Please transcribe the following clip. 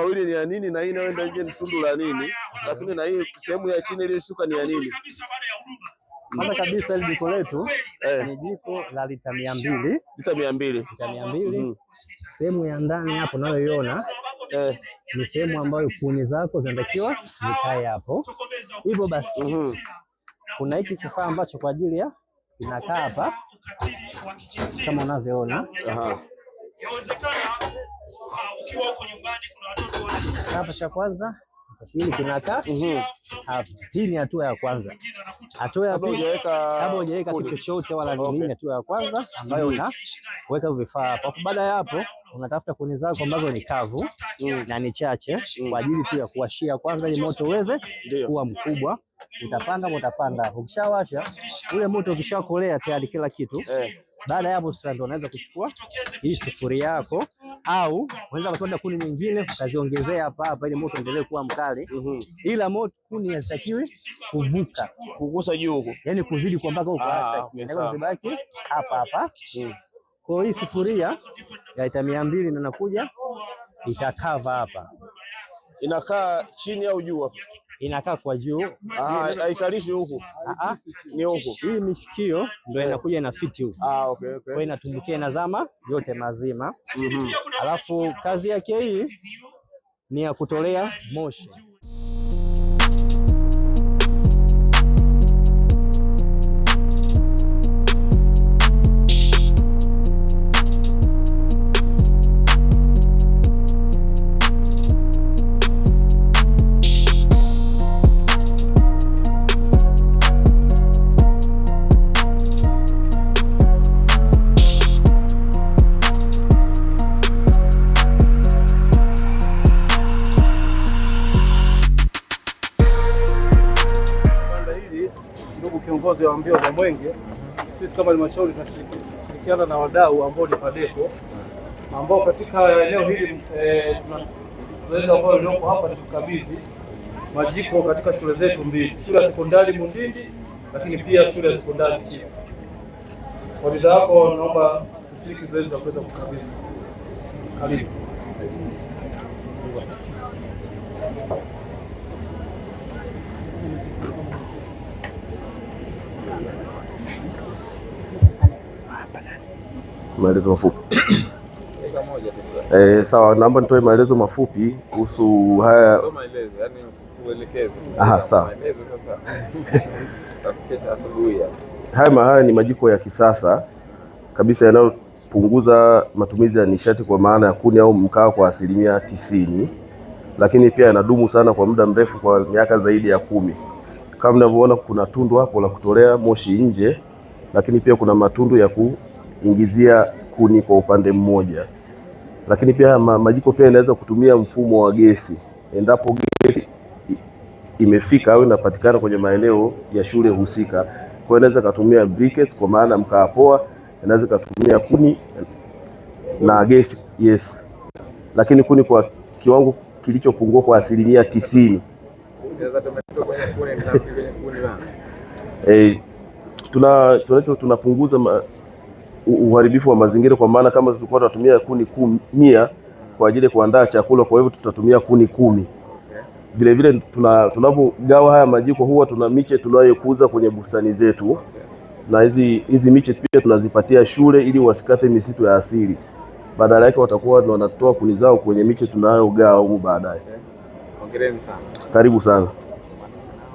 mawili ni ya nini na hii inayoenda nje ni tundu la nini, lakini na hii sehemu ya chini ile shuka ni ya nini? Kwanza kabisa ile jiko letu ni jiko la lita 200. Lita 200. Lita 200. Sehemu ya ndani hapo unayoiona ni sehemu ambayo kuni zako zinatakiwa zikae hapo. Hivyo basi kuna hiki kifaa ambacho kwa ajili ya inakaa hapa kama unavyoona. Hapa cha kwanza hili kinakaa hapa. Hii ni hatua ya kwanza. Hatua ya pili, kabla hujaweka kitu chochote wala nini, hatua ya kwanza ambayo unaweka vifaa hapa. Baada ya hapo unatafuta kuni zako ambazo ni kavu na ni chache kwa ajili tu ya kuwashia kwanza ili moto uweze kuwa mkubwa. Utapanda. Ukishawasha ule moto, ukishakolea tayari kila kitu. Baada ya hapo sasa ndio unaweza kuchukua hii sufuria yako, au unaweza kupanda kuni nyingine ukaziongezea hapa ili moto endelee kuwa mkali. Ila moto kuni hazitakiwi kugusa juu huko, yani kuzidi kwa mpaka huko hapa. Inaweza kubaki hapa. Kwa hii sufuria ya lita 200 ndio inakuja itakava hapa. Inakaa chini au juu hapa? Inakaa kwa juu. Haikalishi huku. Ni huku. Hii mishikio ndio inakuja na fiti huku. Okay. Kwa inatumbukia inazama yote mazima. Alafu kazi yake hii ni ya kutolea moshi. Ndugu kiongozi wa mbio za Mwenge, sisi kama halmashauri tunashirikiana na wadau ambao ni PADECO, ambao katika eneo hili zoezi ambalo lilipo hapa ni kukabidhi majiko katika shule zetu mbili, shule ya sekondari Mundindi, lakini pia shule ya sekondari Chifu. Kwa ridhaa yako naomba tushiriki zoezi la kuweza kukabidhi. Karibu. Maelezo mafupi. Sawa, naomba nitoe maelezo mafupi kuhusu haya. Sawa. Haya ni majiko ya kisasa kabisa yanayopunguza matumizi ya nishati kwa maana ya kuni au mkaa kwa 90%, lakini pia yanadumu sana kwa muda mrefu, kwa miaka zaidi ya 10. Kama mnavyoona kuna tundu hapo la kutolea moshi nje, lakini pia kuna matundu ya kuingizia kuni kwa upande mmoja. Lakini pia majiko pia yanaweza kutumia mfumo wa gesi endapo gesi imefika au inapatikana kwenye maeneo ya shule husika. Kwa hiyo inaweza kutumia briquettes kwa maana mkaa poa, inaweza kutumia kuni na gesi, yes. Lakini kuni kwa kiwango kilichopungua kwa 90%. Tunapunguza uharibifu wa mazingira, kwa maana kama tulikuwa tunatumia kuni 100 kwa ajili ya kuandaa chakula, kwa hivyo tutatumia kuni 10. Vile vile tunapogawa haya majiko huwa tuna miche tunayokuza kwenye bustani zetu, na hizi miche pia tunazipatia shule ili wasikate misitu ya asili. Badala yake watakuwa wanatoa kuni zao kwenye miche tunayogawa huko baadaye. Hongereni sana. Karibu sana.